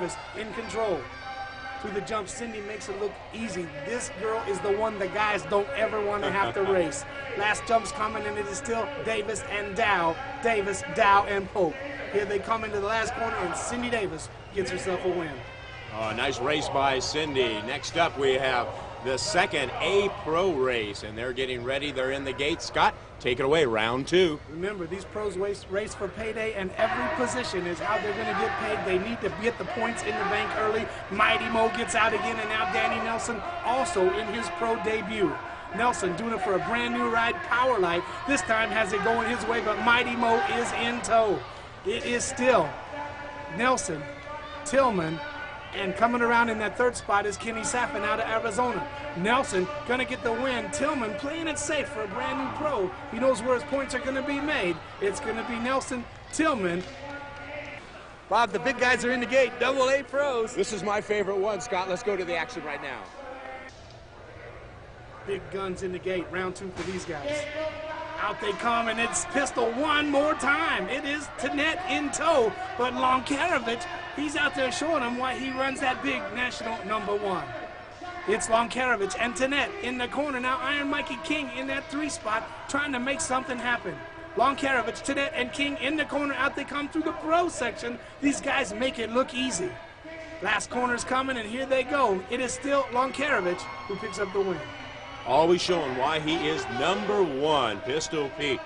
Davis in control. Through the jump, Cindy makes it look easy. This girl is the one the guys don't ever want to have to race. Last jump's coming, and it is still Davis and Dow. Davis, Dow, and Pope. Here they come into the last corner, and Cindy Davis gets herself a win. Nice race by Cindy. Next up, we have the second A-Pro race, and they're getting ready. They're in the gate. Scott, take it away, round two. Remember, these pros race for payday, and every position is how they're going to get paid. They need to get the points in the bank early. Mighty Mo gets out again, and now Danny Nelson also in his pro debut. Nelson doing it for a brand new ride, Power Light. This time has it going his way, but Mighty Mo is in tow. It is still Nelson, Tillman, and coming around in that third spot is Kenny Saffin out of Arizona. Nelson gonna get the win. Tillman playing it safe for a brand new pro. He knows where his points are gonna be made. It's gonna be Nelson, Tillman. Bob, the big guys are in the gate, double A pros. This is my favorite one, Scott. Let's go to the action right now. Big guns in the gate, round two for these guys. Out they come, and it's Pistol one more time. It is Tanet in tow, but Lonkarovich, he's out there showing him why he runs that big national number one. It's Lonkarovich and Tanet in the corner. Now Iron Mikey King in that three spot, trying to make something happen. Lonkarovich, Tanet, and King in the corner. Out they come through the pro section. These guys make it look easy. Last corner's coming, and here they go. It is still Lonkarovich who picks up the win. Always showing why he is number one, Pistol Pete.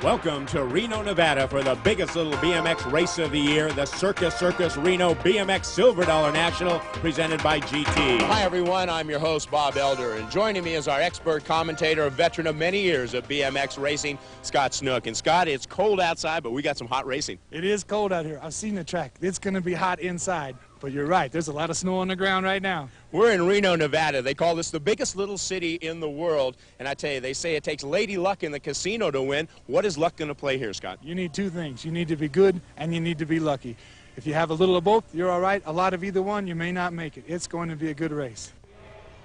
Welcome to Reno, Nevada for the biggest little BMX race of the year, the Circus Reno BMX Silver Dollar National, presented by GT. Hi everyone, I'm your host Bob Elder, and joining me is our expert commentator, a veteran of many years of BMX racing, Scott Snook. And Scott, it's cold outside, but we got some hot racing. It is cold out here. I've seen the track. It's going to be hot inside. But you're right, there's a lot of snow on the ground right now. We're in Reno, Nevada. They call this the biggest little city in the world. And I tell you, they say it takes lady luck in the casino to win. What is luck going to play here, Scott? You need two things. You need to be good and you need to be lucky. If you have a little of both, you're all right. A lot of either one, you may not make it. It's going to be a good race.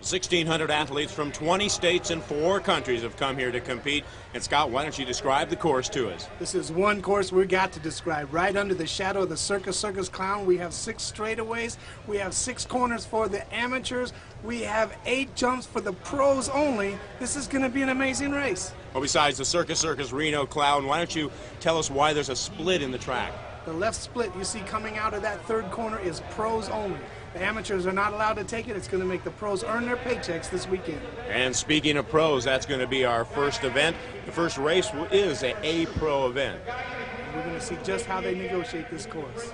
1,600 athletes from 20 states and 4 countries have come here to compete. And Scott, why don't you describe the course to us? This is one course we got to describe. Right under the shadow of the Circus Clown, we have 6 straightaways. We have 6 corners for the amateurs. We have 8 jumps for the pros only. This is going to be an amazing race. Well, besides the Circus Reno Clown, why don't you tell us why there's a split in the track? The left split you see coming out of that third corner is pros only. The amateurs are not allowed to take it. It's going to make the pros earn their paychecks this weekend. And speaking of pros, that's going to be our first event. The first race is an A-Pro event. And we're going to see just how they negotiate this course.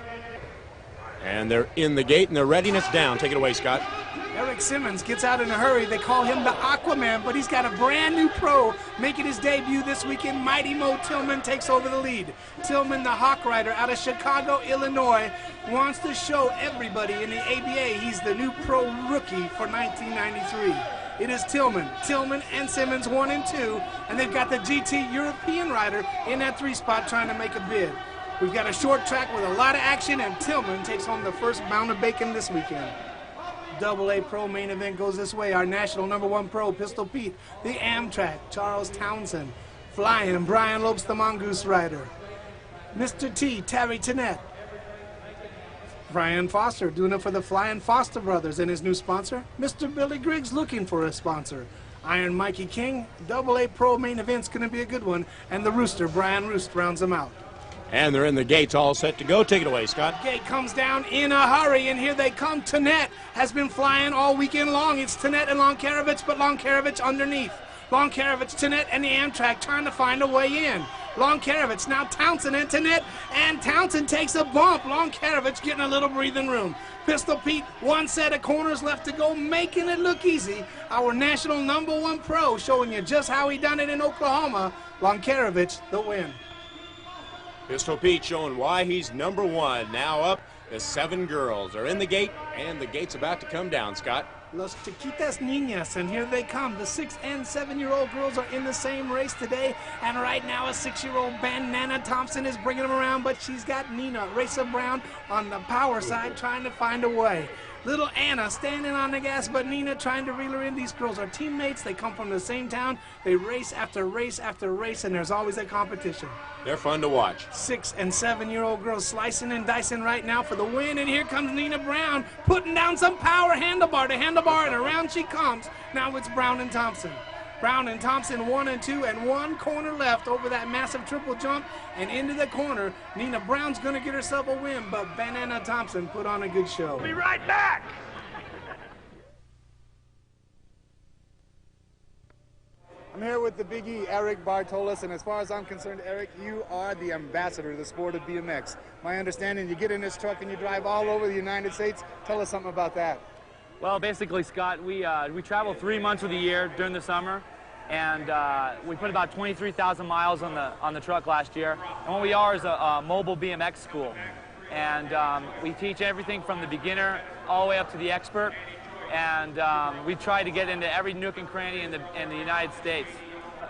And they're in the gate and their readiness down. Take it away, Scott. Eric Simmons gets out in a hurry. They call him the Aquaman, but he's got a brand new pro making his debut this weekend. Mighty Mo Tillman takes over the lead. Tillman, the Hawk Rider out of Chicago, Illinois, wants to show everybody in the ABA he's the new pro rookie for 1993. It is Tillman and Simmons 1 and 2, and they've got the GT European rider in that 3 spot trying to make a bid. We've got a short track with a lot of action, and Tillman takes home the first pound of bacon this weekend. Double A Pro main event goes this way. Our national #1 pro, Pistol Pete, the Amtrak, Charles Townsend, flying Bryan Lopes, the Mongoose rider. Mr. T, Terry Tanet. Brian Foster doing it for the Flying Foster Brothers and his new sponsor, Mr. Billy Griggs, looking for a sponsor. Iron Mikey King, AA Pro main event's going to be a good one, and the Rooster, Bryan Reust, rounds them out. And they're in the gates, all set to go. Take it away, Scott. Gate comes down in a hurry, and here they come. Tanet has been flying all weekend long. It's Tanet and Lonkarovich, but Lonkarovich underneath. Lonkarovich, Tanet, and the Amtrak trying to find a way in. Lonkarovich, now Townsend and Tanet, and Townsend takes a bump. Lonkarovich getting a little breathing room. Pistol Pete, one set of corners left to go, making it look easy. Our national #1 pro showing you just how he done it in Oklahoma. Lonkarovich, the win. Pistol Pete showing why he's #1. Now up, the 7 girls are in the gate, and the gate's about to come down, Scott. Los Chiquitas Niñas, and here they come. The 6 and 7-year-old girls are in the same race today, and right now a 6-year-old Banana Thompson is bringing them around, but she's got Nina Racer Brown on the power side trying to find a way. Little Anna standing on the gas, but Nina trying to reel her in. These girls are teammates. They come from the same town. They race after race after race, and there's always a competition. They're fun to watch. 6 and 7-year-old girls slicing and dicing right now for the win, and here comes Nina Brown putting down some power handlebar to handlebar, and around she comes. Now it's Brown and Thompson. Brown and Thompson 1 and 2, and 1 corner left over that massive triple jump and into the corner. Nina Brown's going to get herself a win, but Banana Thompson put on a good show. Be right back. I'm here with the Big E, Eric Bartoldus, and as far as I'm concerned, Eric, you are the ambassador of the sport of BMX. My understanding, you get in this truck and you drive all over the United States. Tell us something about that. Well, basically, Scott, we travel 3 months of the year during the summer, and we put about 23,000 miles on the truck last year. And what we are is a mobile BMX school, and we teach everything from the beginner all the way up to the expert. And we try to get into every nook and cranny in the United States.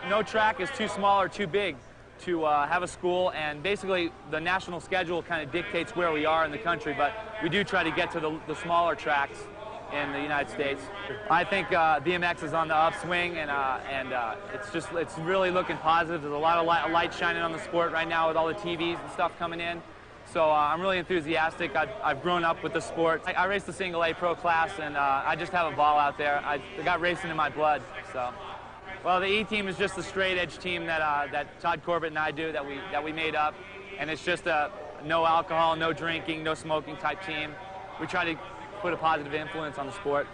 No track is too small or too big to have a school, and basically the national schedule kind of dictates where we are in the country, but we do try to get to the smaller tracks in the United States. I think BMX is on the upswing, and it's really looking positive. There's a lot of light shining on the sport right now with all the TVs and stuff coming in. So I'm really enthusiastic. I've grown up with the sport. I race the single A pro class, and I just have a ball out there. I got racing in my blood. So, well, the E team is just a straight edge team that Todd Corbett and I do that we made up, and it's just a no alcohol, no drinking, no smoking type team. We try to put a positive influence on the sport.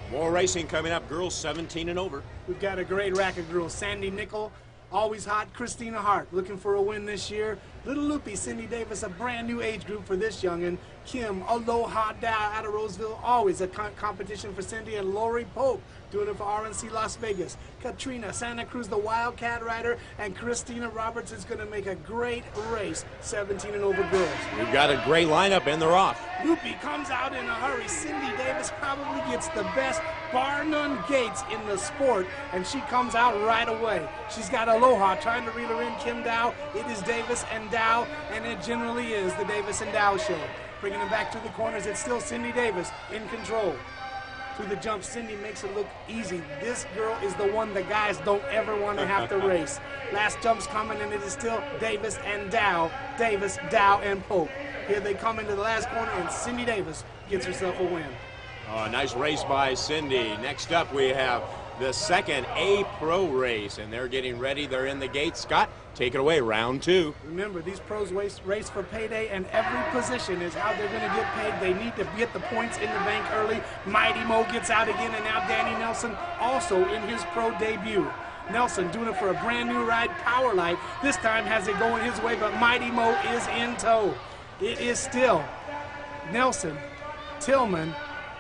More racing coming up, girls 17 and over. We've got a great rack of girls. Sandy Nickel, always hot. Christina Hart, looking for a win this year. Little Loopy, Cindy Davis, a brand new age group for this youngin'. Kim Aloha Dow out of Roseville, always a competition for Cindy. And Lori Pope, doing it for RNC Las Vegas. Katrina, Santa Cruz, the Wildcat rider. And Christina Roberts is going to make a great race, 17 and over girls. We've got a great lineup, and they're off. Loopy comes out in a hurry. Cindy Davis probably gets the best, bar none, gates in the sport, and she comes out right away. She's got Aloha trying to reel her in. Kim Dow, it is Davis and Dow, and it generally is the Davis and Dow show. Bringing them back to the corners, it's still Cindy Davis in control. Through the jump, Cindy makes it look easy. This girl is the one the guys don't ever want to have to race. Last jump's coming, and it is still Davis and Dow. Davis, Dow, and Pope. Here they come into the last corner, and Cindy Davis gets herself a win. Oh, nice race by Cindy. Next up, we have the second A Pro race, and they're getting ready. They're in the gate. Scott, take it away, round 2. Remember, these pros race for payday, and every position is how they're going to get paid. They need to get the points in the bank early. Mighty Mo gets out again, and now Danny Nelson also in his pro debut. Nelson doing it for a brand new ride, Powerlight. This time has it going his way, but Mighty Mo is in tow. It is still Nelson, Tillman,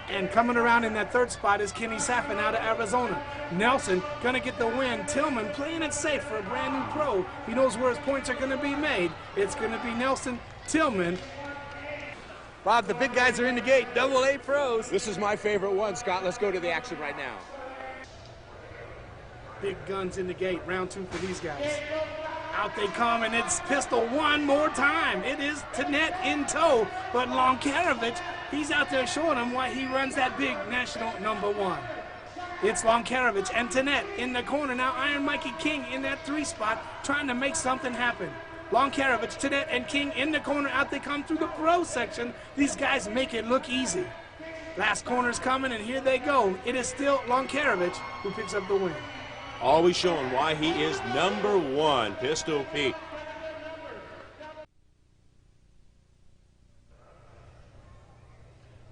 and coming around in that third spot is Kenny Saffin out of Arizona. Nelson gonna get the win. Tillman playing it safe for a brand new pro. He knows where his points are gonna be made. It's gonna be Nelson, Tillman. Bob, the big guys are in the gate, AA pros. This is my favorite one, Scott. Let's go to the action right now. Big guns in the gate, round 2 for these guys. Out they come, and it's pistol one more time. It is Tanet in tow, but Lonkarovich, he's out there showing them why he runs that big national #1. It's Lonkarovich and Tanet in the corner. Now Iron Mikey King in that 3 spot, trying to make something happen. Lonkarovich, Tanet, and King in the corner. Out they come through the pro section. These guys make it look easy. Last corner's coming, and here they go. It is still Lonkarovich who picks up the win. Always showing why he is #1, Pistol Pete.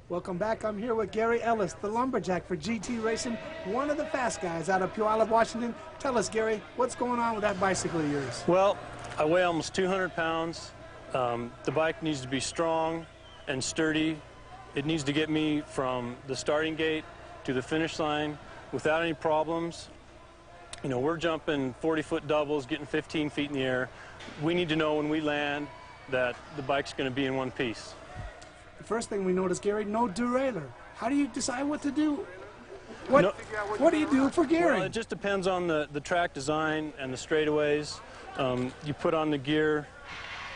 Welcome back. I'm here with Gary Ellis, the lumberjack for GT Racing, one of the fast guys out of Puyallup, Washington. Tell us, Gary, what's going on with that bicycle of yours? Well, I weigh almost 200 pounds. The bike needs to be strong and sturdy. It needs to get me from the starting gate to the finish line without any problems. You know, we're jumping 40-foot doubles, getting 15 feet in the air. We need to know when we land that the bike's going to be in one piece. The first thing we noticed, Gary, no derailleur. How do you decide what to do? What do you do for gearing? Well, it just depends on the track design and the straightaways. You put on the gear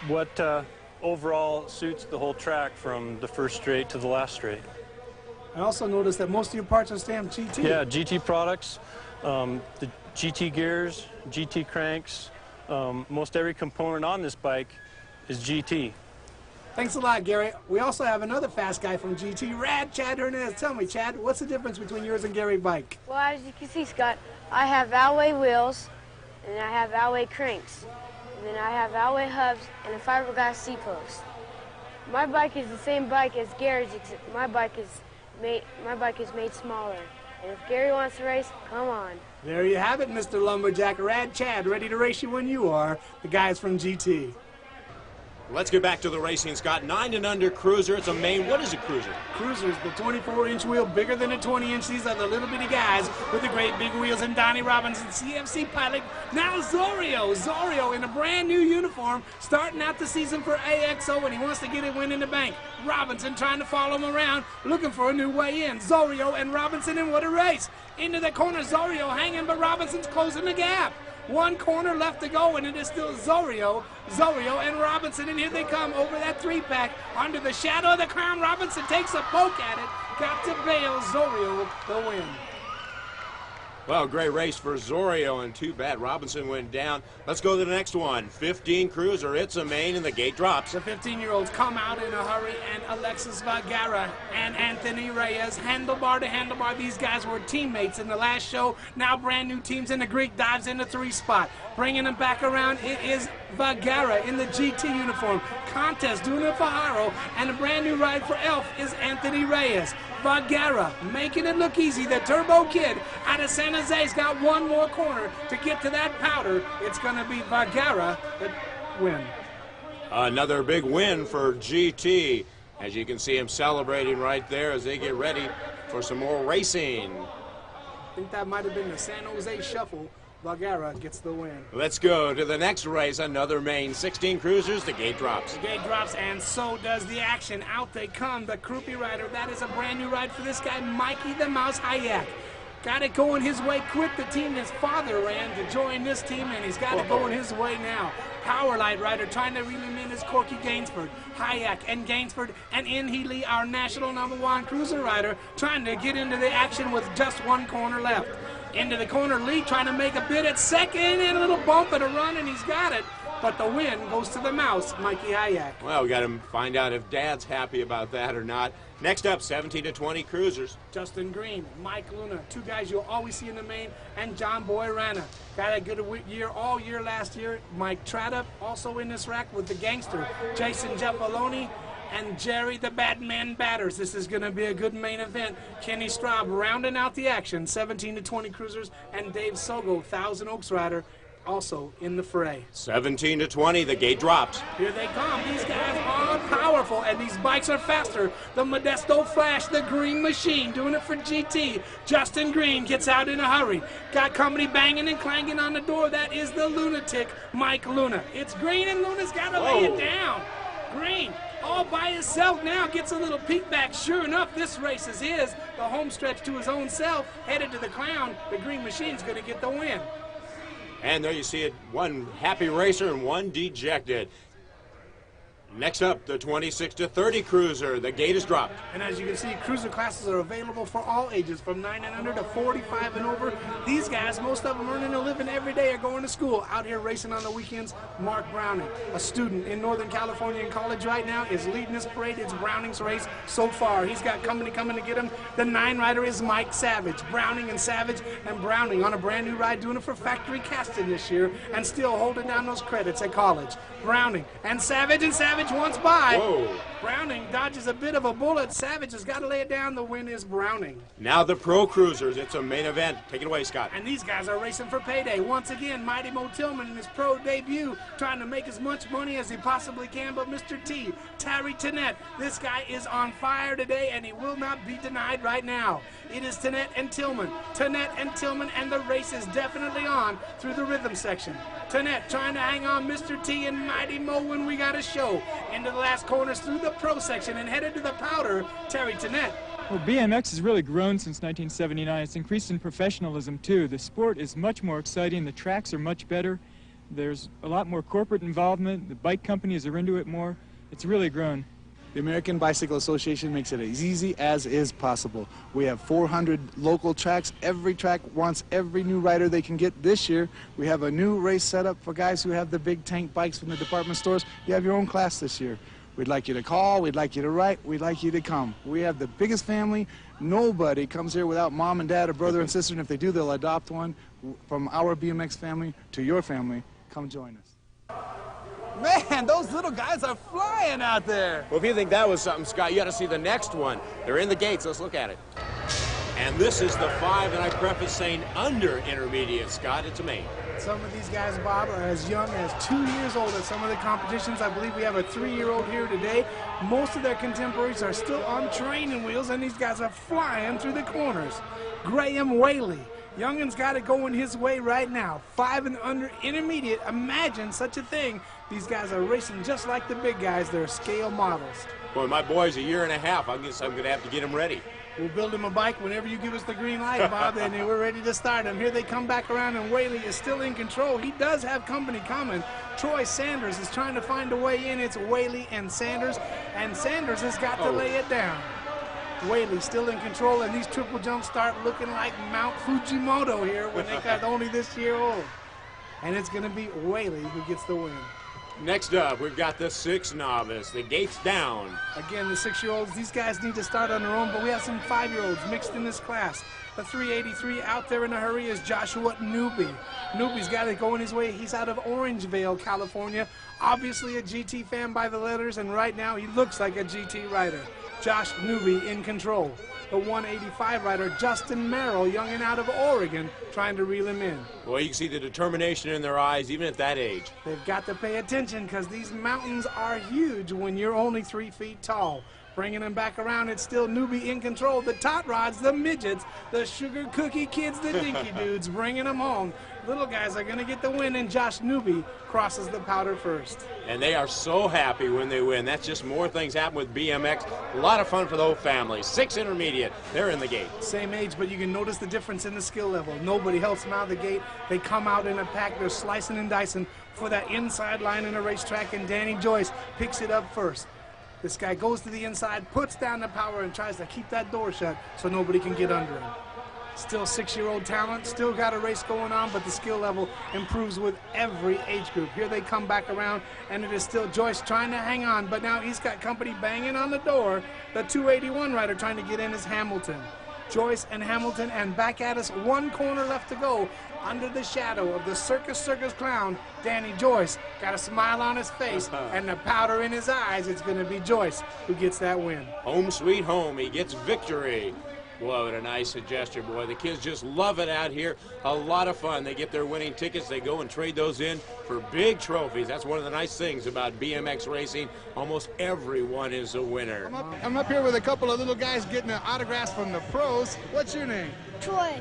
what overall suits the whole track from the first straight to the last straight. I also noticed that most of your parts are stamped GT. Yeah, GT products, the GT gears, GT cranks. Most every component on this bike is GT. Thanks a lot, Gary. We also have another fast guy from GT, Rad Chad Hernandez. Tell me, Chad, what's the difference between yours and Gary's bike? Well, as you can see, Scott, I have alloy wheels, and I have alloy cranks, and then I have alloy hubs and a fiberglass C-post. My bike is the same bike as Gary's, except my bike is made smaller. And if Gary wants to race, come on. There you have it, Mr. Lumberjack. Rad Chad, ready to race you when you are. The guys from GT. Let's get back to the racing, Scott. 9 and under cruiser. It's a main. What is a cruiser? Cruiser's the 24-inch wheel, bigger than a 20-inch. These are the little bitty guys with the great big wheels. And Donnie Robinson, CFC pilot. Now Zorio in a brand new uniform, starting out the season for AXO, and he wants to get a win in the bank. Robinson trying to follow him around, looking for a new way in. Zorio and Robinson, and what a race. Into the corner, Zorio hanging, but Robinson's closing the gap. One corner left to go, and it is still Zorio, and Robinson, and here they come over that three-pack. Under the shadow of the crown, Robinson takes a poke at it. Got to bail, Zorio the win. Well, great race for Zorio, and too bad Robinson went down. Let's go to the next one. 15 cruiser, it's a main, and the gate drops. The 15-year-olds come out in a hurry, and Alexis Vergara and Anthony Reyes, handlebar to handlebar. These guys were teammates in the last show. Now brand new teams, and the Greek dives in the 3 spot. Bringing them back around, it is Vergara in the GT uniform. Contest doing it for Haro, and a brand new ride for Elf is Anthony Reyes. Vergara making it look easy. The Turbo Kid out of San Jose's got one more corner to get to that powder. It's going to be Vergara that win. Another big win for GT. As you can see him celebrating right there as they get ready for some more racing. I think that might have been the San Jose Shuffle. Vergara gets the win. Let's go to the next race, another main. 16 cruisers, the gate drops. The gate drops, and so does the action. Out they come, the Kruppy rider. That is a brand new ride for this guy, Mikey the Mouse Hayek. Got it going his way. Quit the team his father ran to join this team, and he's got it going his way now. Powerlight rider trying to reel him in is Corky Gainsford. Hayek and Gainsford, and in Healy, our national #1 cruiser rider, trying to get into the action with just one corner left. Into the corner, Lee trying to make a bid at second, and a little bump and a run, and he's got it. But the win goes to the Mouse, Mikey Hayek. Well, we got to find out if Dad's happy about that or not. Next up, 17 to 20 cruisers. Justin Green, Mike Luna, 2 guys you'll always see in the main, and John Boy Rana. Got a good year all year last year. Mike Tradup also in this rack with the gangster, Jason Giaffoglione, and Jerry the Batman Batters. This is going to be a good main event. Kenny Stroub rounding out the action, 17 to 20 cruisers, and Dave Sogo, Thousand Oaks rider, also in the fray. 17 to 20, the gate drops. Here they come. These guys are powerful, and these bikes are faster. The Modesto Flash, the Green Machine, doing it for GT. Justin Green gets out in a hurry. Got company banging and clanging on the door. That is the lunatic, Mike Luna. It's Green, and Luna's got to lay it down. Green, all by himself now, gets a little peek back. Sure enough, this race is his. The home stretch to his own self, headed to the clown. The Green Machine's going to get the win. And there you see it, one happy racer and one dejected. Next up, the 26 to 30 cruiser. The gate is dropped. And as you can see, cruiser classes are available for all ages, from 9 and under to 45 and over. These guys, most of them earning a living every day, are going to school. Out here racing on the weekends. Mark Browning, a student in Northern California in college right now, is leading this parade. It's Browning's race so far. He's got company coming to get him. The 9 rider is Mike Savage. Browning and Savage, and Browning on a brand new ride, doing it for factory casting this year, and still holding down those credits at college. Browning and Savage once by. Whoa. Browning dodges a bit of a bullet. Savage has got to lay it down. The win is Browning. Now the pro cruisers. It's a main event. Take it away, Scott. And these guys are racing for payday. Once again, Mighty Mo Tillman in his pro debut, trying to make as much money as he possibly can. But Mr. T, Terry Tennant, this guy is on fire today, and he will not be denied right now. It is Tennant and Tillman, and the race is definitely on through the rhythm section. Tennant trying to hang on Mr. T and Mighty Mo when we got a show. Into the last corners through the pro section and headed to the powder, Terry Tennant. Well, BMX has really grown since 1979. It's increased in professionalism, too. The sport is much more exciting. The tracks are much better. There's a lot more corporate involvement. The bike companies are into it more. It's really grown. The American Bicycle Association makes it as easy as is possible. We have 400 local tracks. Every track wants every new rider they can get. This year, we have a new race set up for guys who have the big tank bikes from the department stores. You have your own class this year. We'd like you to call, we'd like you to write, we'd like you to come. We have the biggest family. Nobody comes here without mom and dad or brother and sister, and if they do, they'll adopt one. From our BMX family to your family, come join us. Man, those little guys are flying out there. Well, if you think that was something, Scott, you got to see the next one. They're in the gates. Let's look at it. And this is the 5, and I preface saying under intermediate, Scott. It's a main. Some of these guys, Bob, are as young as 2 years old at some of the competitions. I believe we have a 3-year-old here today. Most of their contemporaries are still on training wheels, and these guys are flying through the corners. Graham Whaley. Youngin's got it going his way right now. 5 and under intermediate. Imagine such a thing. These guys are racing just like the big guys. They're scale models. Boy, my boy's a year and a half. I guess I'm going to have to get him ready. We'll build him a bike whenever you give us the green light, Bob, and we're ready to start him. Here they come back around, and Whaley is still in control. He does have company coming. Troy Sanders is trying to find a way in. It's Whaley and Sanders Has got to lay it down. Whaley still in control, and these triple jumps start looking like Mount Fujimoto here when they got only this year old. And it's going to be Whaley who gets the win. Next up, we've got the 6 novice. The gate's down. Again, the 6-year-olds, these guys need to start on their own, but we have some 5-year-olds mixed in this class. The 383 out there in a hurry is Joshua Newby. Newby's got it going his way. He's out of Orangevale, California. Obviously a GT fan by the letters, and right now he looks like a GT rider. Josh Newby in control. The 185 rider, Justin Merrill, young and out of Oregon, trying to reel him in. Well, you can see the determination in their eyes, even at that age. They've got to pay attention because these mountains are huge when you're only 3 feet tall. Bringing them back around, it's still Newby in control. The tot rods, the midgets, the sugar cookie kids, the dinky dudes, bringing them home. Little guys are going to get the win, and Josh Newby crosses the powder first. And they are so happy when they win. That's just more things happen with BMX. A lot of fun for the whole family. 6 intermediate, they're in the gate. Same age, but you can notice the difference in the skill level. Nobody helps them out of the gate. They come out in a pack. They're slicing and dicing for that inside line in a racetrack, and Danny Joyce picks it up first. This guy goes to the inside, puts down the power, and tries to keep that door shut so nobody can get under him. Still 6-year-old talent, still got a race going on, but the skill level improves with every age group. Here they come back around, and it is still Joyce trying to hang on, but now he's got company banging on the door. The 281 rider trying to get in is Hamilton. Joyce and Hamilton, and back at us, 1 corner left to go. Under the shadow of the circus clown, Danny Joyce got a smile on his face and the powder in his eyes. It's going to be Joyce who gets that win. Home sweet home. He gets victory. Boy, what a nice gesture, boy. The kids just love it out here. A lot of fun. They get their winning tickets. They go and trade those in for big trophies. That's one of the nice things about BMX racing. Almost everyone is a winner. I'm up here with a couple of little guys getting the autographs from the pros. What's your name? Troy.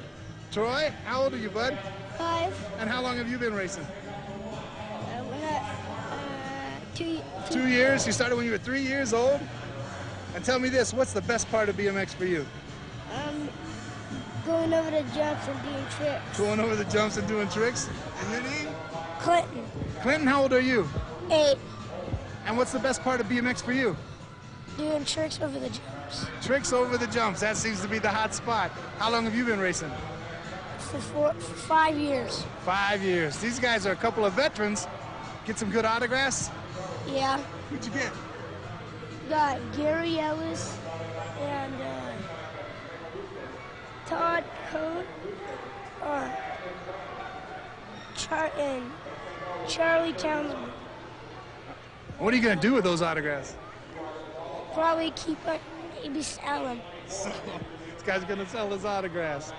Troy? How old are you, bud? 5. And how long have you been racing? 2. 2 years? You started when you were 3 years old? And tell me this, what's the best part of BMX for you? Going over the jumps and doing tricks. Going over the jumps and doing tricks? And your name? Clinton. Clinton, how old are you? 8. And what's the best part of BMX for you? Doing tricks over the jumps. Tricks over the jumps. That seems to be the hot spot. How long have you been racing? For 5 years. 5 years. These guys are a couple of veterans. Get some good autographs? Yeah. Who'd you get? Got Gary Ellis and Todd Cohn and Charlie Townsend. What are you going to do with those autographs? Probably keep it, maybe sell them. So, this guy's going to sell his autographs.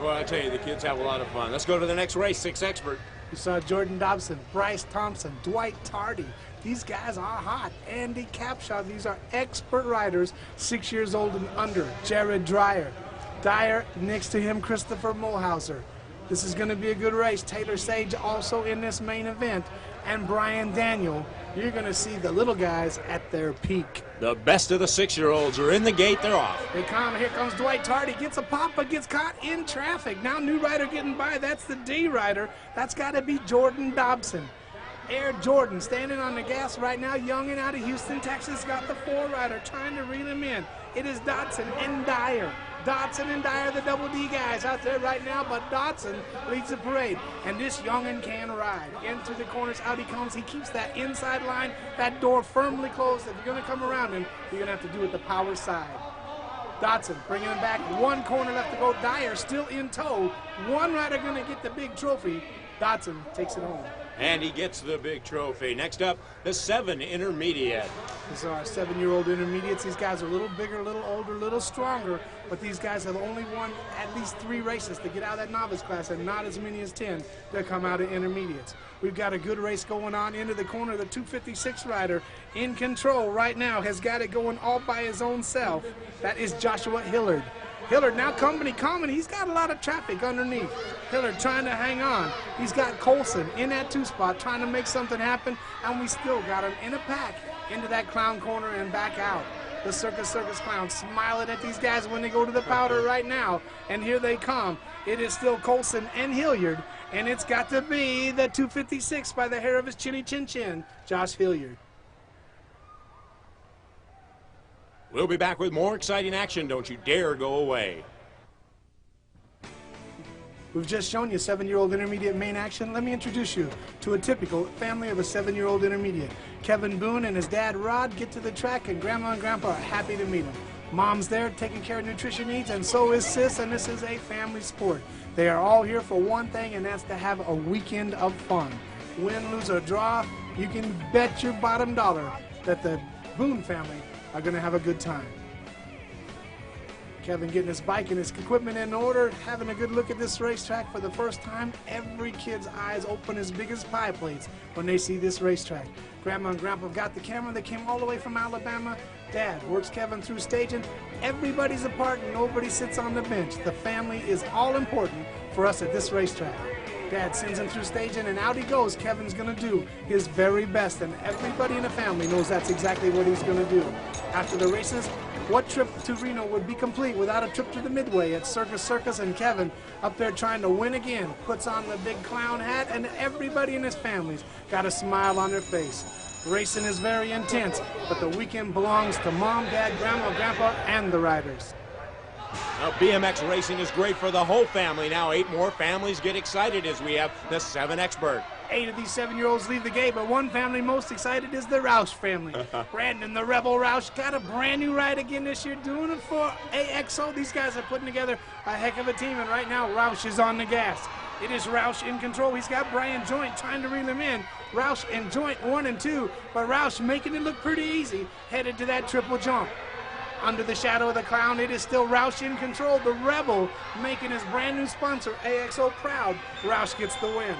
Well, I tell you, the kids have a lot of fun. Let's go to the next race, 6 expert. You saw Jordan Dobson, Bryce Thompson, Dwight Tardy. These guys are hot. Andy Capshaw, these are expert riders, 6 years old and under. Jared Dyer, next to him, Kristopher Molhauser. This is going to be a good race. Taylor Sage also in this main event. And Brian Daniel. You're going to see the little guys at their peak. The best of the 6-year-olds are in the gate. They're off. They come. Here comes Dwight Tardy. Gets a pop, but gets caught in traffic. Now new rider getting by. That's the D rider. That's got to be Jordan Dobson. Air Jordan standing on the gas right now. Youngin out of Houston, Texas, got the 4 rider trying to reel him in. It is Dodson and Dyer. Dodson and Dyer, the double D guys out there right now, but Dodson leads the parade. And this youngin can ride. Into the corners, out he comes. He keeps that inside line, that door firmly closed. If you're going to come around him, you're going to have to do it the power side. Dodson bringing him back. 1 corner left to go. Dyer still in tow. 1 rider going to get the big trophy. Dodson takes it home. And he gets the big trophy. Next up, the 7 intermediate. These are our 7-year-old intermediates. These guys are a little bigger, a little older, a little stronger, but these guys have only won at least 3 races to get out of that novice class, and not as many as 10 to come out of intermediates. We've got a good race going on into the corner. The 256 rider in control right now has got it going all by his own self. That is Joshua Hillard. Hillard now coming. He's got a lot of traffic underneath. Hillard trying to hang on. He's got Colson in that 2 spot trying to make something happen, and we still got him in a pack into that clown corner and back out. The Circus Clown smiling at these guys when they go to the powder right now, and here they come. It is still Colson and Hilliard, and it's got to be the 256 by the hair of his chinny chin, Josh Hilliard. We'll be back with more exciting action. Don't you dare go away. We've just shown you 7-year-old intermediate main action. Let me introduce you to a typical family of a 7-year-old intermediate. Kevin Boone and his dad Rod get to the track, and Grandma and Grandpa are happy to meet him. Mom's there taking care of nutrition needs, and so is Sis, and this is a family sport. They are all here for one thing, and that's to have a weekend of fun. Win, lose, or draw, you can bet your bottom dollar that the Boone family are going to have a good time. Kevin getting his bike and his equipment in order, having a good look at this racetrack for the first time. Every kid's eyes open as big as pie plates when they see this racetrack. Grandma and Grandpa got the camera. They came all the way from Alabama. Dad works Kevin through staging. Everybody's a part and nobody sits on the bench. The family is all important for us at this racetrack. Dad sends him through staging, and out he goes. Kevin's going to do his very best, and everybody in the family knows that's exactly what he's going to do. After the races, what trip to Reno would be complete without a trip to the Midway at Circus, and Kevin up there trying to win again, puts on the big clown hat, and everybody in his family's got a smile on their face. Racing is very intense, but the weekend belongs to Mom, Dad, Grandma, Grandpa, and the riders. Now, BMX racing is great for the whole family. Now 8 more families get excited as we have the 7 expert. 8 of these 7-year-olds leave the gate, but one family most excited is the Roush family. Brandon, the Rebel Roush, got a brand new ride again this year, doing it for AXO. These guys are putting together a heck of a team, and right now Roush is on the gas. It is Roush in control. He's got Brian Joint trying to reel him in. Roush and Joint 1 and 2, but Roush making it look pretty easy, headed to that triple jump. Under the shadow of the clown, it is still Roush in control. The Rebel making his brand new sponsor, AXO, proud. Roush gets the win.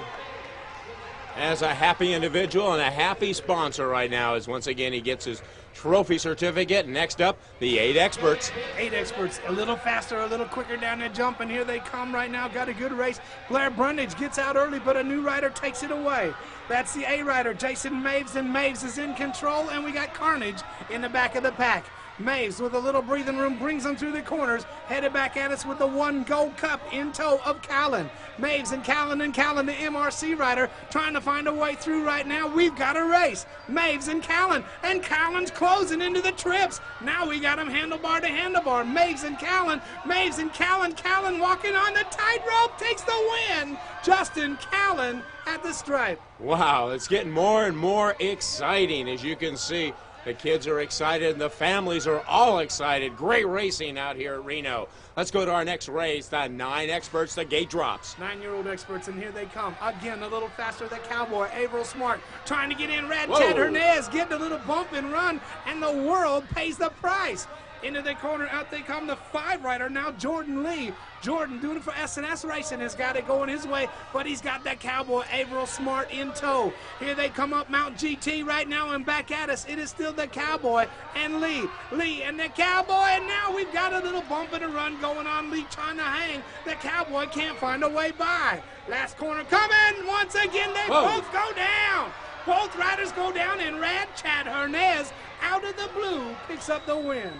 As a happy individual and a happy sponsor right now, as once again he gets his trophy certificate. Next up, the 8 experts. 8 experts, a little faster, a little quicker down that jump, and here they come right now. Got a good race. Blair Brundage gets out early, but a new rider takes it away. That's the A rider, Jason Maves, and Maves is in control, and we got Carnage in the back of the pack. Maves with a little breathing room brings them through the corners, headed back at us with the 1 gold cup in tow of Callan. Maves and Callan, the MRC rider, trying to find a way through right now. We've got a race. Maves and Callan's closing into the trips. Now we got him handlebar to handlebar. Maves and Callan, Callan walking on the tightrope, takes the win. Justin Callan at the stripe. Wow, it's getting more and more exciting, as you can see. The kids are excited and the families are all excited. Great racing out here at Reno. Let's go to our next race, the 9 experts, the gate drops. 9-year-old experts, and here they come. Again, a little faster, the Cowboy, Averill Smart, trying to get in. Chad Hernandez getting a little bump and run, and the world pays the price. Into the corner, out they come, the 5 rider, now Jordan Lee. Jordan doing it for S&S Racing, has got it going his way, but he's got that Cowboy, Averill Smart in tow. Here they come up Mount GT right now and back at us. It is still the Cowboy and Lee. Lee and the Cowboy, and now we've got a little bump and a run going on. Lee trying to hang. The Cowboy can't find a way by. Last corner coming. Once again, they both go down. Both riders go down, and Chad Hernandez, out of the blue, picks up the win.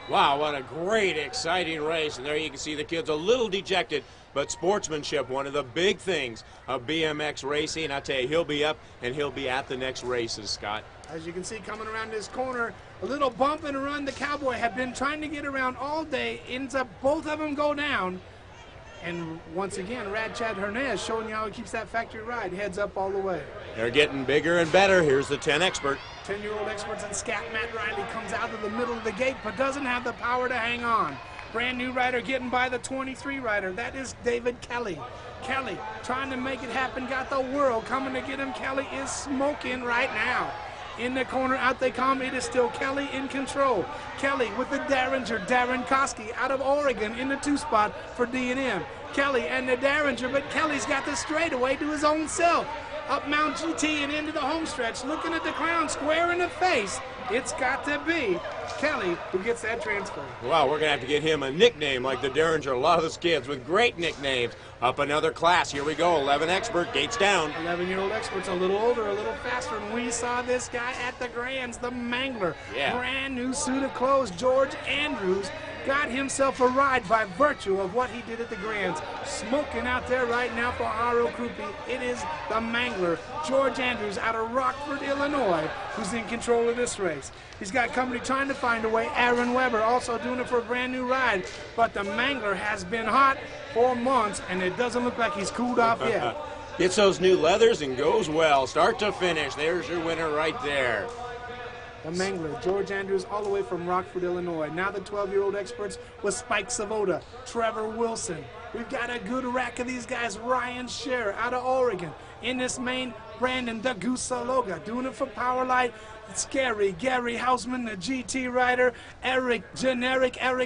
Wow, what a great, exciting race. And there you can see the kids a little dejected, but sportsmanship, one of the big things of BMX racing. I tell you, he'll be up and he'll be at the next races, Scott. As you can see coming around this corner, a little bump and a run. The Cowboy had been trying to get around all day. Ends up both of them go down. And once again, Chad Hernandez showing you how he keeps that factory ride. Heads up all the way. They're getting bigger and better. Here's the 10 expert. 10-year-old experts and Scat Matt Riley comes out of the middle of the gate but doesn't have the power to hang on. Brand new rider getting by the 23 rider. That is David Kelly. Kelly trying to make it happen. Got the world coming to get him. Kelly is smoking right now. In the corner, out they come. It is still Kelly in control. Kelly with the Derringer, Darren Koski out of Oregon in the 2 spot for D&M. Kelly and the Derringer, but Kelly's got the straightaway to his own self. Up Mount GT and into the home stretch, looking at the clown square in the face. It's got to be Kelly who gets that transfer. Wow, we're going to have to get him a nickname like the Derringer. A lot of those kids with great nicknames. Up another class. Here we go. 11 expert, gates down. 11-year-old experts, a little older, a little faster. And we saw this guy at the Grands, the Mangler. Yeah. Brand new suit of clothes. George Andrews got himself a ride by virtue of what he did at the Grands. Smoking out there right now for R.O. Krupe. It is the Mangler, George Andrews out of Rockford, Illinois, who's in control of this race. He's got company trying to find a way. Aaron Weber also doing it for a brand new ride. But the Mangler has been hot for months, and it doesn't look like he's cooled off yet. Gets those new leathers and goes well. Start to finish. There's your winner right there. The Mangler, George Andrews, all the way from Rockford, Illinois. Now the 12-year-old experts with Spike Savoda, Trevor Wilson. We've got a good rack of these guys. Ryan Sher out of Oregon. In this main, Brandon the Goose Saloga, doing it for Powerlight. Scary Gary Houseman, the GT rider. Eric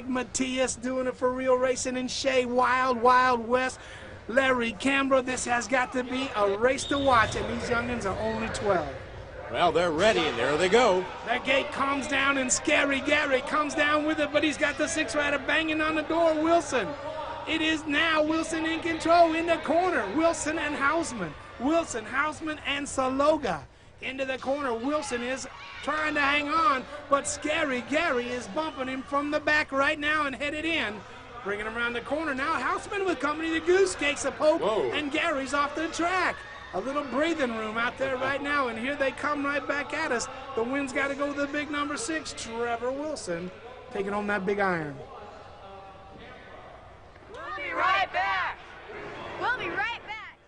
Matthias, doing it for Real Racing. And Shea Wild West. Larry Cambra. This has got to be a race to watch, and these youngins are only 12. Well, they're ready, and there they go. That gate comes down, and Scary Gary comes down with it, but he's got the 6 rider banging on the door, Wilson. It is now Wilson in control in the corner. Wilson and Houseman. Wilson, Houseman, and Saloga. Into the corner. Wilson is trying to hang on, but Scary Gary is bumping him from the back right now and headed in. Bringing him around the corner now. Houseman with company. The Goose takes a poke, and Gary's off the track. A little breathing room out there right now, and here they come right back at us. The wind's got to go to the big number 6, Trevor Wilson, taking home that big iron. We'll be right back. We'll be right back.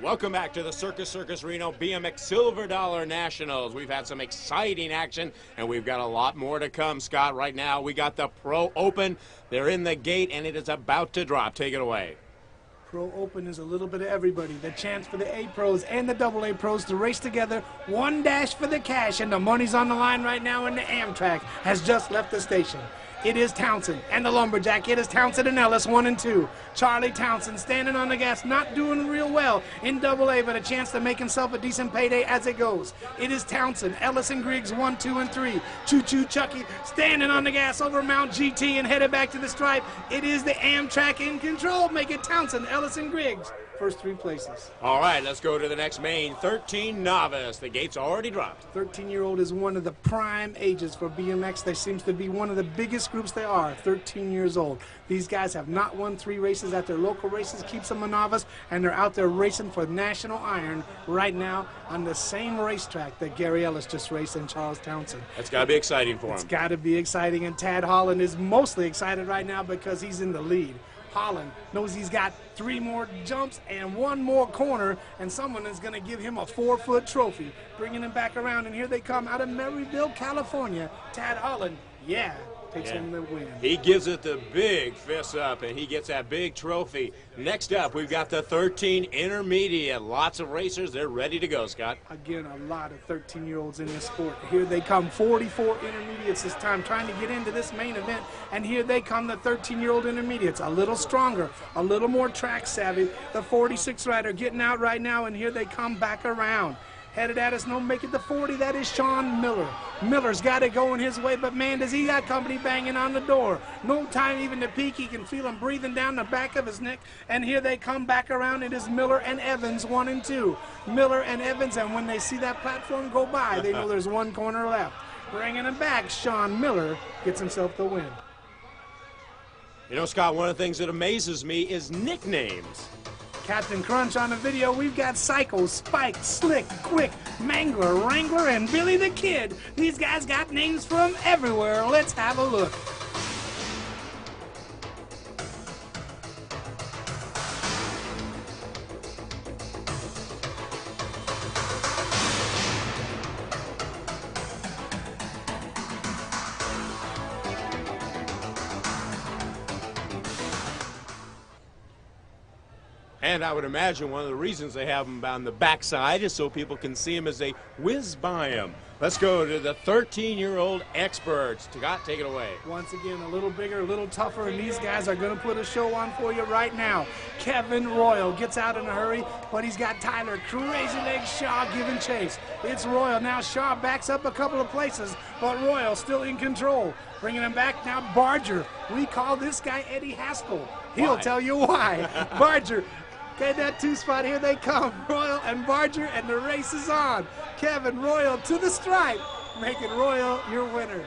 Welcome back to the Circus Reno BMX Silver Dollar Nationals. We've had some exciting action, and we've got a lot more to come, Scott. Right now, we got the Pro Open. They're in the gate, and it is about to drop. Take it away. Pro Open is a little bit of everybody. The chance for the A Pros and the AA Pros to race together. One dash for the cash, and the money's on the line right now, and the Amtrak has just left the station. It is Townsend and the Lumberjack. It is Townsend and Ellis, 1 and 2. Charlie Townsend standing on the gas, not doing real well in Double-A, but a chance to make himself a decent payday as it goes. It is Townsend, Ellis, and Griggs, 1, 2, and 3. Choo-Choo Chucky standing on the gas over Mount GT and headed back to the stripe. It is the Amtrak in control. Make it Townsend, Ellis, and Griggs. First 3 places. All right, let's go to the next main. 13 novice. The gate's already dropped. 13-year-old is one of the prime ages for BMX. They seems to be one of the biggest groups they are, 13 years old. These guys have not won 3 races at their local races, keeps them a novice, and they're out there racing for national iron right now on the same racetrack that Gary Ellis just raced in Charles Townsend. That's got to be exciting for him. It's got to be exciting, and Tad Holland is mostly excited right now because he's in the lead. Holland knows he's got 3 more jumps and 1 more corner, and someone is going to give him a 4-foot trophy. Bringing him back around, and here they come out of Maryville, California. Tad Holland, takes home the win. He gives it the big fist up, and he gets that big trophy. Next up, we've got the 13 intermediate. Lots of racers. They're ready to go, Scott. Again, a lot of 13-year-olds in this sport. Here they come, 44 intermediates this time, trying to get into this main event. And here they come, the 13-year-old intermediates, a little stronger, a little more track savvy. The 46 rider getting out right now, and here they come back around. Headed at us, no make it the 40, that is Sean Miller. Miller's got it going his way, but man, does he got company banging on the door. No time even to peek, he can feel him breathing down the back of his neck, and here they come back around. It is Miller and Evans, 1 and 2. Miller and Evans, and when they see that platform go by, they know there's 1 corner left. Bringing him back, Sean Miller gets himself the win. You know, Scott, one of the things that amazes me is nicknames. Captain Crunch on the video, we've got Psycho, Spike, Slick, Quick, Mangler, Wrangler, and Billy the Kid. These guys got names from everywhere. Let's have a look. And I would imagine one of the reasons they have him on the backside is so people can see him as they whiz by him. Let's go to the 13-year-old experts. Scott, take it away. Once again, a little bigger, a little tougher, and these guys are going to put a show on for you right now. Kevin Royal gets out in a hurry, but he's got Tyler Crazy Leg Shaw giving chase. It's Royal. Now Shaw backs up a couple of places, but Royal still in control. Bringing him back now, Barger. We call this guy Eddie Haskell. He'll tell you why. Barger. Okay, that 2 spot, here they come, Royal and Barger, and the race is on. Kevin Royal to the stripe, making Royal your winner.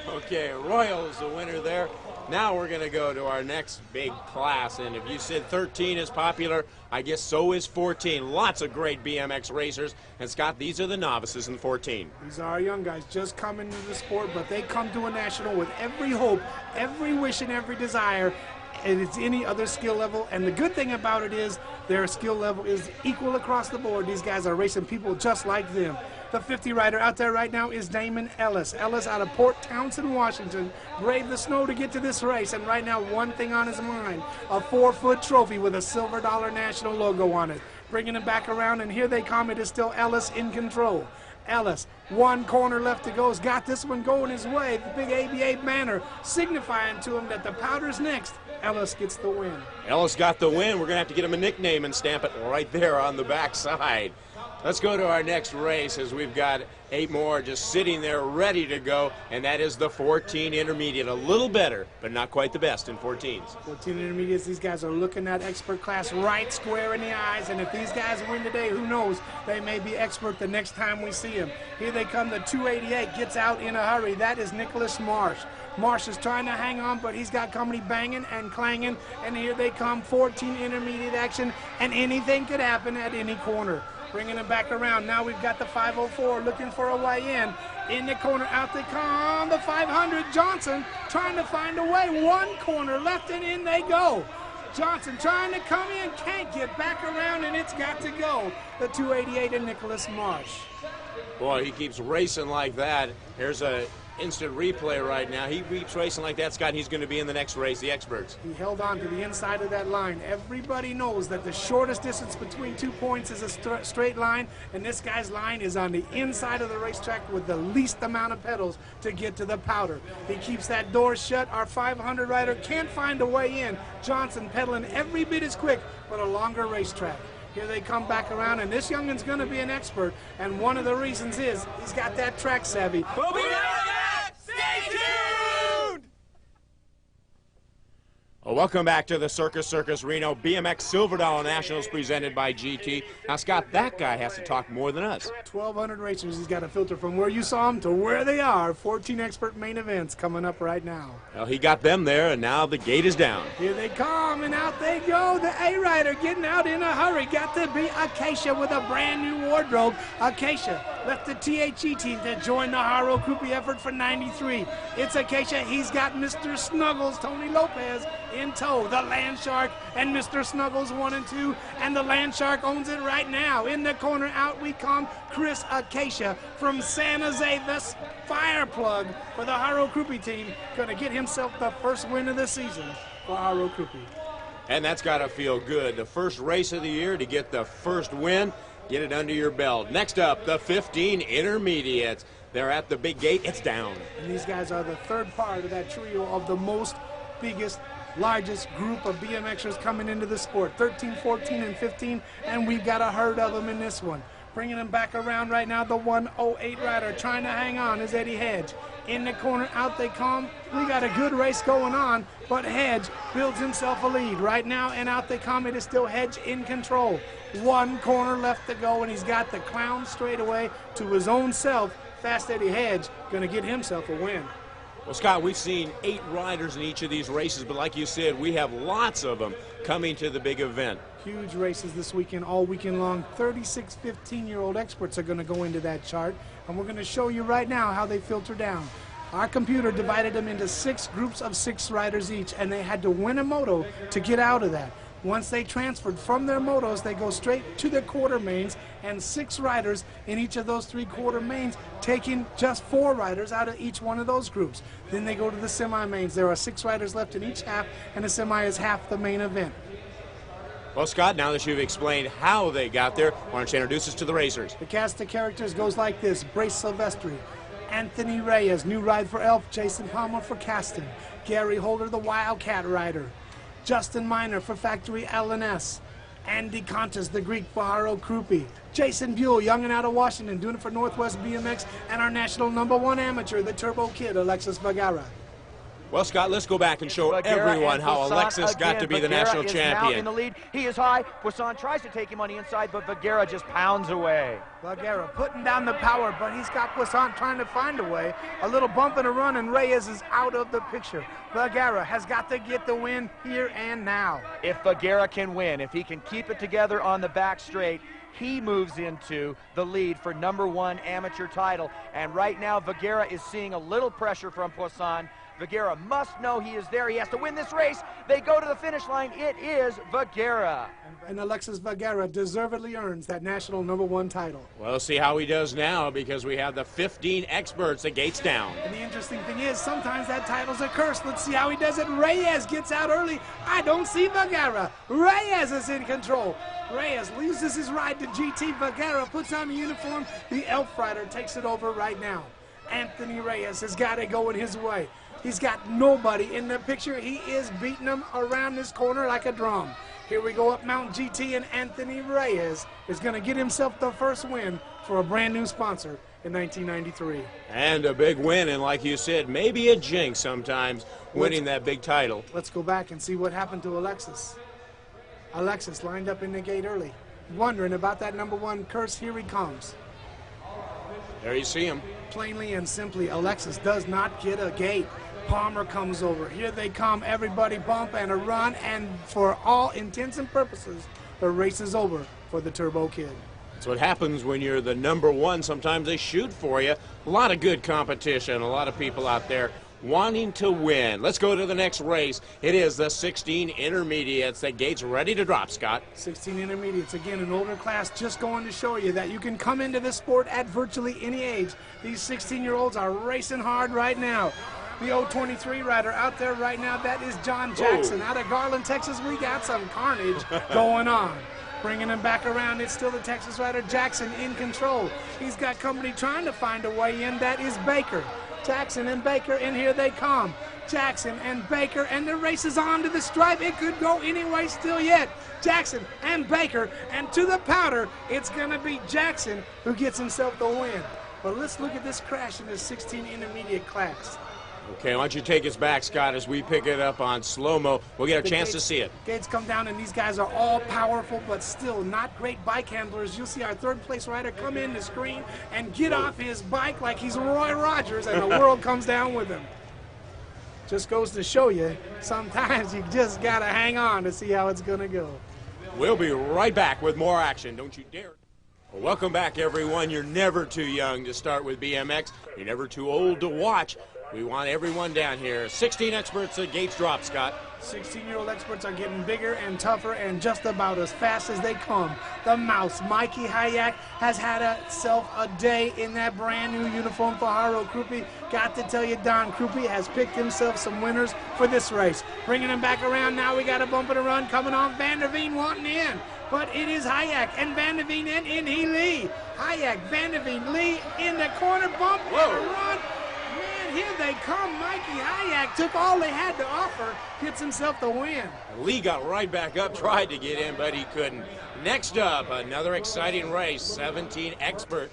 Okay, Royal is the winner there. Now we're going to go to our next big class, and if you said 13 is popular, I guess so is 14. Lots of great BMX racers, and Scott, these are the novices in 14. These are our young guys just coming into the sport, but they come to a national with every hope, every wish, and every desire. And it's any other skill level, and the good thing about it is their skill level is equal across the board. These guys are racing people just like them. The 50 rider out there right now is Damon Ellis. Ellis out of Port Townsend, Washington, braved the snow to get to this race, and right now one thing on his mind, a 4-foot trophy with a silver dollar national logo on it. Bringing him back around, and here they come. It is still Ellis in control. Ellis, 1 corner left to go, has got this one going his way. The big ABA banner signifying to him that the powder's next. Ellis gets the win. Ellis got the win. We're going to have to get him a nickname and stamp it right there on the backside. Let's go to our next race as we've got 8 more just sitting there ready to go, and that is the 14 intermediate. A little better, but not quite the best in 14s. 14 intermediates, these guys are looking at expert class right square in the eyes, and if these guys win today, who knows, they may be expert the next time we see them. Here they come, the 288 gets out in a hurry. That is Nicholas Marsh. Marsh is trying to hang on, but he's got company banging and clanging, and here they come, 14 intermediate action, and anything could happen at any corner. Bringing it back around. Now we've got the 504 looking for a way in. In the corner, out they come. The 500, Johnson trying to find a way. 1 corner left, and in they go. Johnson trying to come in, can't get back around, and it's got to go. The 288 and Nicholas Marsh. Boy, he keeps racing like that. Here's a instant replay right now. He keeps racing like that, Scott, and he's going to be in the next race, the experts. He held on to the inside of that line. Everybody knows that the shortest distance between 2 points is a straight line, and this guy's line is on the inside of the racetrack with the least amount of pedals to get to the powder. He keeps that door shut. Our 500 rider can't find a way in. Johnson pedaling every bit as quick, but a longer racetrack. Here they come back around, and this youngin's going to be an expert, and one of the reasons is he's got that track savvy. We'll be right back. Stay tuned! Well, welcome back to the Circus Reno BMX Silver Dollar Nationals presented by GT. Now, Scott, that guy has to talk more than us. 1,200 racers. He's got to filter from where you saw them to where they are. 14 expert main events coming up right now. Well, he got them there, and now the gate is down. Here they come, and out they go. The A-Rider getting out in a hurry. Got to be Acacia with a brand new wardrobe. Acacia left the THE team to join the Haro Krupi effort for 93. It's Acacia. He's got Mr. Snuggles, Tony Lopez, in tow. The Land Shark and Mr. Snuggles 1 and 2, and the Land Shark owns it right now. In the corner, out we come. Chris Acacia from San Jose, the fire plug for the Haro Krupi team, going to get himself the first win of the season for Haro Krupi. And that's got to feel good. The first race of the year to get the first win, get it under your belt. Next up, the 15 intermediates. They're at the big gate. It's down. And these guys are the third part of that trio of the biggest, largest group of BMXers coming into the sport. 13, 14, and 15, and we've got a herd of them in this one. Bringing them back around right now, the 108 rider trying to hang on is Eddie Hedge. In the corner, out they come. We got a good race going on, but Hedge builds himself a lead right now, and out they come. It is still Hedge in control. One corner left to go, and he's got the clown straightaway to his own self. Fast Eddie Hedge going to get himself a win. Well, Scott, we've seen 8 riders in each of these races, but like you said, we have lots of them coming to the big event. Huge races this weekend, all weekend long. 36 15-year-old experts are going to go into that chart, and we're going to show you right now how they filter down. Our computer divided them into 6 groups of 6 riders each, and they had to win a moto to get out of that. Once they transferred from their motos, they go straight to the quarter mains, and 6 riders in each of those 3 quarter mains, taking just 4 riders out of each one of those groups. Then they go to the semi-mains. There are 6 riders left in each half, and the semi is half the main event. Well, Scott, now that you've explained how they got there, why don't you introduce us to the racers? The cast of characters goes like this. Brace Silvestri, Anthony Reyes, new ride for Elf, Jason Palmer for casting, Gary Holder, the Wildcat rider, Justin Miner for Factory LNS, Andy Contas, the Greek for Haro Krupi, Jason Buhl, young and out of Washington, doing it for Northwest BMX, and our national #1 amateur, the Turbo Kid, Alexis Vergara. Well, Scott, let's go back and show everyone how Alexis got to be the national champion. Now in the lead. He is high. Poisson tries to take him on the inside, but Vergara just pounds away. Vergara putting down the power, but he's got Poisson trying to find a way. A little bump and a run, and Reyes is out of the picture. Vergara has got to get the win here and now. If Vergara can win, if he can keep it together on the back straight, he moves into the lead for #1 amateur title. And right now, Vergara is seeing a little pressure from Poisson. Vergara must know he is there. He has to win this race. They go to the finish line. It is Vergara. And Alexis Vergara deservedly earns that national #1 title. Well, let's see how he does now, because we have the 15 experts. The gate's down. And the interesting thing is, sometimes that title's a curse. Let's see how he does it. Reyes gets out early. I don't see Vergara. Reyes is in control. Reyes loses his ride to GT. Vergara puts on the uniform. The Elf rider takes it over right now. Anthony Reyes has got it going his way. He's got nobody in the picture. He is beating them around this corner like a drum. Here we go up Mount GT, and Anthony Reyes is going to get himself the first win for a brand new sponsor in 1993. And a big win, and like you said, maybe a jinx sometimes, winning that big title. Let's go back and see what happened to Alexis. Alexis lined up in the gate early, wondering about that #1 curse. Here he comes. There you see him. Plainly and simply, Alexis does not get a gate. Palmer comes over. Here they come. Everybody bump and a run, and for all intents and purposes, the race is over for the Turbo Kid. That's what happens when you're the #1. Sometimes they shoot for you. A lot of good competition. A lot of people out there wanting to win. Let's go to the next race. It is the 16 intermediates. The gate's ready to drop, Scott. 16 intermediates, again, an older class, just going to show you that you can come into this sport at virtually any age. These 16-year-olds are racing hard right now. The 023 rider out there right now, that is John Jackson. Out of Garland, Texas, we got some carnage going on. Bringing him back around, it's still the Texas rider Jackson in control. He's got company trying to find a way in, that is Baker. Jackson and Baker, and here they come. Jackson and Baker, and the race is on to the stripe. It could go any way still yet. Jackson and Baker, and to the powder, it's going to be Jackson who gets himself the win. But let's look at this crash in the 16 intermediate class. Okay, why don't you take us back, Scott, as we pick it up on slow-mo. We'll get a chance to see it. Gates come down, and these guys are all powerful, but still not great bike handlers. You'll see our third-place rider come in the screen and get off his bike like he's Roy Rogers, and the world comes down with him. Just goes to show you, sometimes you just got to hang on to see how it's going to go. We'll be right back with more action. Don't you dare. Well, welcome back, everyone. You're never too young to start with BMX. You're never too old to watch. We want everyone down here. 16 experts at gates drop, Scott. 16-year-old experts are getting bigger and tougher and just about as fast as they come. The mouse, Mikey Hayek, has had himself a day in that brand new uniform for Haro Krupe. Got to tell you, Don Krupe has picked himself some winners for this race. Bringing him back around, now we got a bump and a run coming on. Van der Veen wanting in. But it is Hayek and Van der Veen and in he Lee. Hayek, Van der Veen, Lee in the corner, bump and a run. Man, here they come. Mikey Hayek took all they had to offer, gets himself the win. Lee got right back up, tried to get in, but he couldn't. Next up, another exciting race, 17 expert.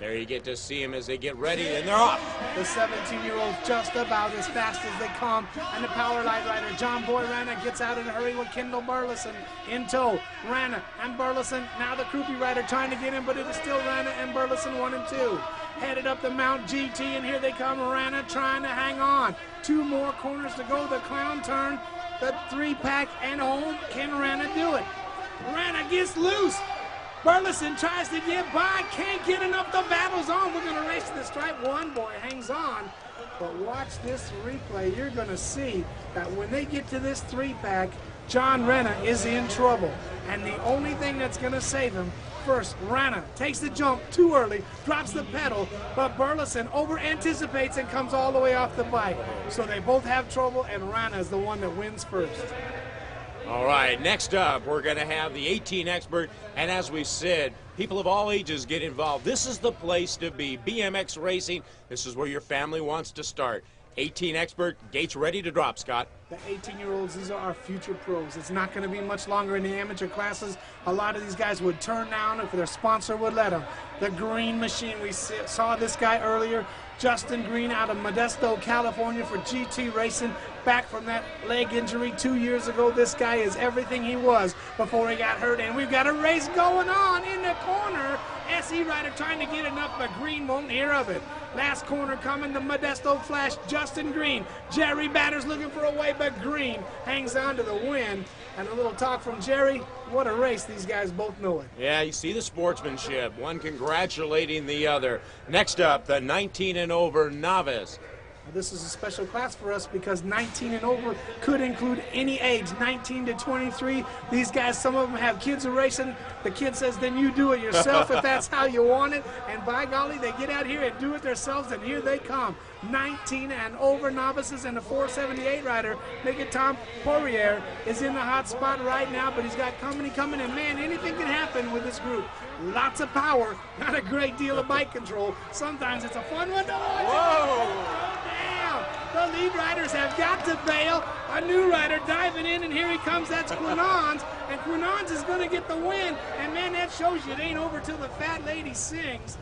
There you get to see them as they get ready, and they're off. The 17-year-olds just about as fast as they come, and the power light rider, John Boy Rana, gets out in a hurry with Kendall Burleson in tow. Rana and Burleson, now the Krupe rider trying to get in, but it is still Rana and Burleson 1 and 2. Headed up the Mount GT, and here they come, Rana trying to hang on. 2 more corners to go, the clown turn, the 3-pack, and home. Can Rana do it? Rana gets loose. Burleson tries to get by, can't get enough, the battle's on. We're going to race to the stripe. One boy hangs on, but watch this replay. You're going to see that when they get to this 3-pack, John Rana is in trouble. And the only thing that's going to save him, first, Rana takes the jump too early, drops the pedal, but Burleson over-anticipates and comes all the way off the bike. So they both have trouble, and Rana is the one that wins first. All right, next up, we're going to have the 18 expert, and as we said, people of all ages get involved. This is the place to be. BMX racing, this is where your family wants to start. 18 expert, gates ready to drop, Scott. The 18-year-olds, these are our future pros. It's not going to be much longer in the amateur classes. A lot of these guys would turn down if their sponsor would let them. The Green Machine, we saw this guy earlier, Justin Green out of Modesto, California for GT Racing, back from that leg injury 2 years ago. This guy is everything he was before he got hurt, and we've got a race going on in the corner. SE rider trying to get enough, but Green won't hear of it. Last corner coming, the Modesto Flash, Justin Green. Jerry Batter's looking for a way, but Green hangs on to the win. And a little talk from Jerry. What a race, these guys both know it. Yeah, you see the sportsmanship, one congratulating the other. Next up, the 19 and over novice. This is a special class for us because 19 and over could include any age, 19 to 23. These guys, some of them have kids who are racing. The kid says, then you do it yourself if that's how you want it. And by golly, they get out here and do it themselves, and here they come. 19 and over novices, and the 478 rider, Nick Tom Poirier, is in the hot spot right now, but he's got company coming, and man, anything can happen with this group. Lots of power, not a great deal of bike control. Sometimes it's a fun one to watch. Whoa! The lead riders have got to bail. A new rider diving in, and here he comes. That's Quinons, and Quinons is going to get the win. And man, that shows you it ain't over till the fat lady sings.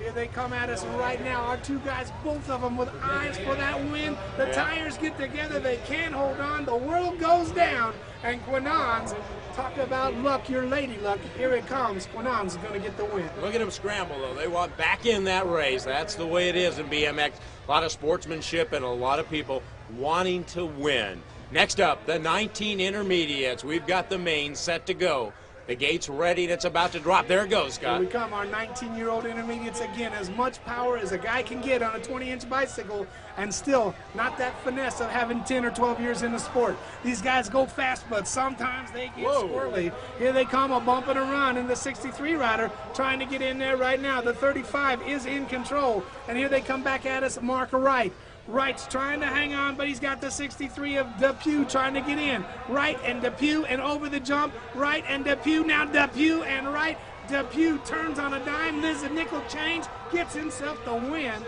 Here they come at us right now. Our two guys, both of them with eyes for that win. The tires get together. They can't hold on. The world goes down. And Quinons, talk about luck, your lady luck. Here it comes. Quinons is going to get the win. Look at them scramble, though. They want back in that race. That's the way it is in BMX. A lot of sportsmanship and a lot of people wanting to win. Next up, the 19 intermediates. We've got the main set to go. The gate's ready, and it's about to drop. There it goes, Scott. Here we come, our 19-year-old intermediates again. As much power as a guy can get on a 20-inch bicycle, and still not that finesse of having 10 or 12 years in the sport. These guys go fast, but sometimes they get squirrely. Here they come, a bump and a run in the 63 rider, trying to get in there right now. The 35 is in control, and here they come back at us, Mark Wright. Wright's trying to hang on, but he's got the 63 of Depew trying to get in. Wright and Depew, and over the jump, Wright and Depew, now Depew and Wright. Depew turns on a dime, there's a nickel change, gets himself the win.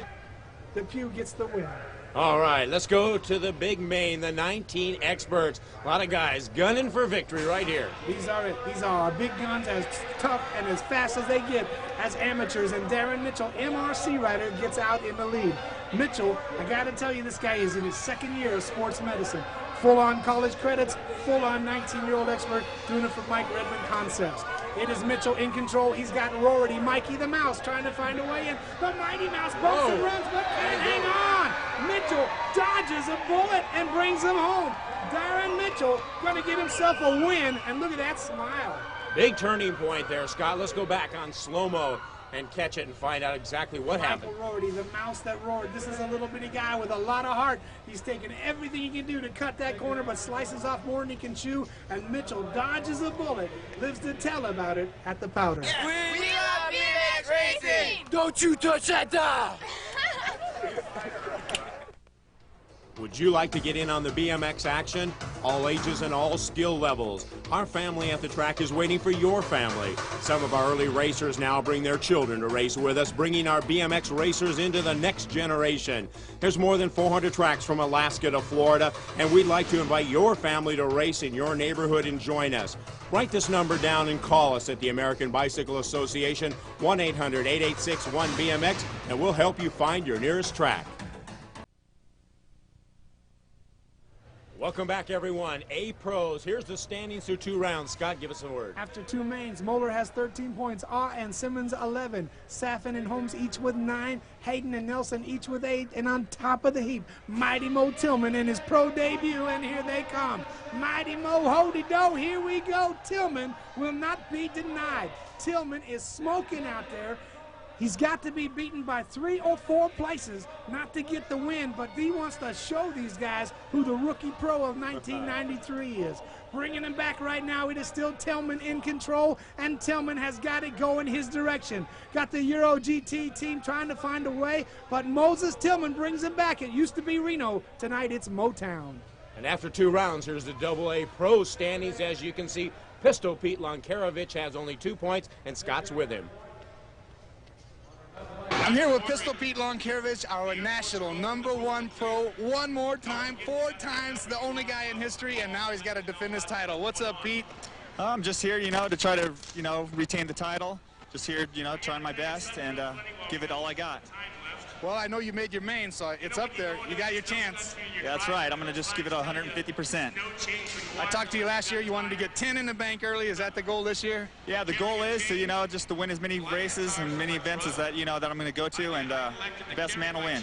Depew gets the win. All right, let's go to the big main, the 19 experts. A lot of guys gunning for victory right here. These are it. These are our big guns, as tough and as fast as they get as amateurs. And Darren Mitchell, MRC rider, gets out in the lead. Mitchell, I got to tell you, this guy is in his second year of sports medicine. Full-on college credits, full-on 19-year-old expert, doing it for Mike Redmond Concepts. It is Mitchell in control. He's got Rorty, Mikey the Mouse, trying to find a way in. The Mighty Mouse bumps and runs, but can't hang on. Mitchell dodges a bullet and brings him home. Darren Mitchell going to get himself a win, and look at that smile. Big turning point there, Scott. Let's go back on slow-mo and catch it and find out exactly what happened. Rorty, the mouse that roared. This is a little bitty guy with a lot of heart. He's taking everything he can do to cut that corner, but slices off more than he can chew, and Mitchell dodges a bullet, lives to tell about it at the powder. We love BMX racing! Don't you touch that dial! Would you like to get in on the BMX action? All ages and all skill levels. Our family at the track is waiting for your family. Some of our early racers now bring their children to race with us, bringing our BMX racers into the next generation. There's more than 400 tracks from Alaska to Florida, and we'd like to invite your family to race in your neighborhood and join us. Write this number down and call us at the American Bicycle Association, 1-800-886-1BMX, and we'll help you find your nearest track. Welcome back, everyone. A pros. Here's the standings through 2 rounds. Scott, give us a word. After 2 mains, Moeller has 13 points. Ah and Simmons 11. Saffin and Holmes each with 9. Hayden and Nelson each with 8. And on top of the heap, Mighty Mo Tillman in his pro debut. And here they come. Mighty Mo, ho-de-do. Here we go. Tillman will not be denied. Tillman is smoking out there. He's got to be beaten by 3 or 4 places not to get the win, but he wants to show these guys who the rookie pro of 1993 is. Bringing him back right now, it is still Tillman in control, and Tillman has got it going his direction. Got the Euro GT team trying to find a way, but Moses Tillman brings him back. It used to be Reno. Tonight it's Motown. And after 2 rounds, here's the AA Pro standings. As you can see, Pistol Pete Lonkarovich has only 2 points, and Scott's with him. I'm here with Pistol Pete Lonkarovich, our national #1 pro. One more time, 4 times the only guy in history, and now he's got to defend his title. What's up, Pete? I'm just here, to try to, retain the title. Just here, trying my best and give it all I got. Well, I know you made your main, so it's up there. You got your chance. Yeah, that's right. I'm going to just give it 150%. I talked to you last year. You wanted to get 10 in the bank early. Is that the goal this year? Yeah, the goal is to, just to win as many races and many events as that, that I'm going to go to, and the best man will win.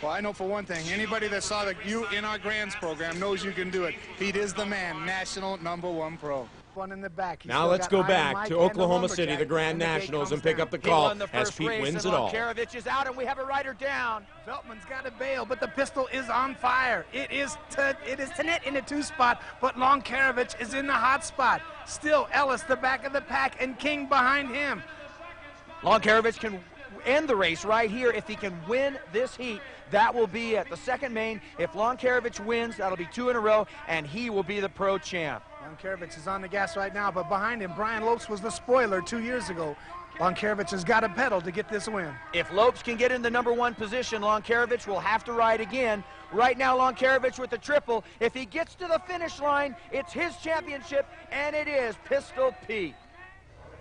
Well, I know for one thing, anybody that saw you in our Grands program knows you can do it. Pete is the man, national #1 pro. One in the back. Now let's go back to Oklahoma City, the Grand Nationals, and pick up the call as Pete wins it all. Lonkarovich is out, and we have a rider down. Veltman's got to bail, but the pistol is on fire. It is Tenet in the 2 spot, but Lonkarovich is in the hot spot. Still Ellis, the back of the pack, and King behind him. Lonkarovich can end the race right here. If he can win this heat, that will be at the second main. If Lonkarovich wins, that'll be 2 in a row, and he will be the pro champ. Lonkarovich is on the gas right now, but behind him, Brian Lopes was the spoiler 2 years ago. Lonkarovich has got to pedal to get this win. If Lopes can get in the #1 position, Lonkarovich will have to ride again. Right now, Lonkarovich with the triple. If he gets to the finish line, it's his championship, and it is Pistol Pete.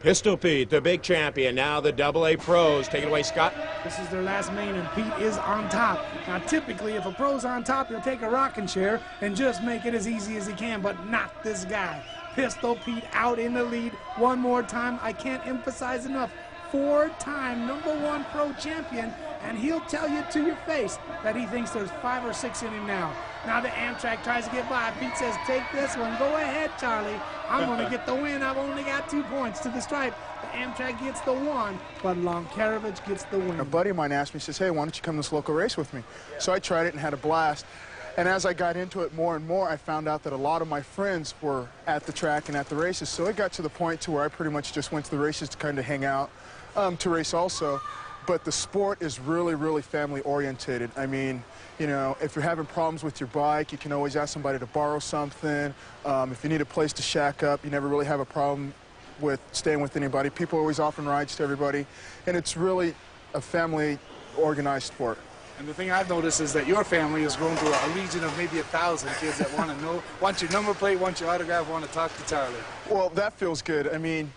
Pistol Pete, the big champion. Now the AA Pros. Take it away, Scott. This is their last main, and Pete is on top. Now, typically, if a pro's on top, he'll take a rocking chair and just make it as easy as he can, but not this guy. Pistol Pete out in the lead one more time. I can't emphasize enough. 4-time #1 pro champion, and he'll tell you to your face that he thinks there's 5 or 6 in him now. Now the Amtrak tries to get by. Pete says, take this one. Go ahead, Charlie. I'm going to get the win. I've only got 2 points to the stripe. The Amtrak gets the 1, but Lonkarovich gets the win. A buddy of mine asked me, says, hey, why don't you come to this local race with me? So I tried it and had a blast. And as I got into it more and more, I found out that a lot of my friends were at the track and at the races. So it got to the point to where I pretty much just went to the races to kind of hang out, to race also. But the sport is really, really family-orientated. I mean, you know, if you're having problems with your bike, you can always ask somebody to borrow something. If you need a place to shack up, you never really have a problem with staying with anybody. People always offering rides to everybody. And it's really a family-organized sport. And the thing I've noticed is that your family has grown to a legion of maybe 1,000 kids that want to know, want your number plate, want your autograph, want to talk to Charlie. Well, that feels good. I mean,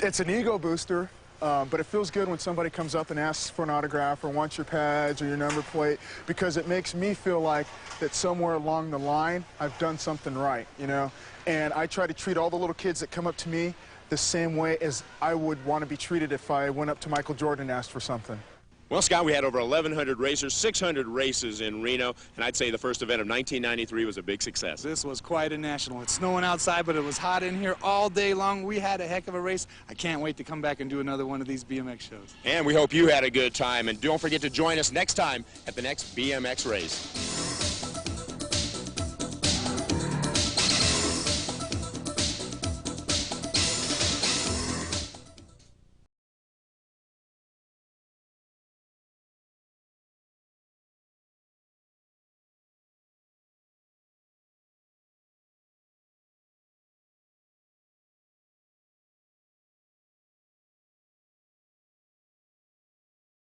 it's an ego booster, but it feels good when somebody comes up and asks for an autograph or wants your pads or your number plate, because it makes me feel like that somewhere along the line I've done something right, you know? And I try to treat all the little kids that come up to me the same way as I would want to be treated if I went up to Michael Jordan and asked for something. Well, Scott, we had over 1,100 racers, 600 races in Reno, and I'd say the first event of 1993 was a big success. This was quite a national. It's snowing outside, but it was hot in here all day long. We had a heck of a race. I can't wait to come back and do another one of these BMX shows. And we hope you had a good time, and don't forget to join us next time at the next BMX race.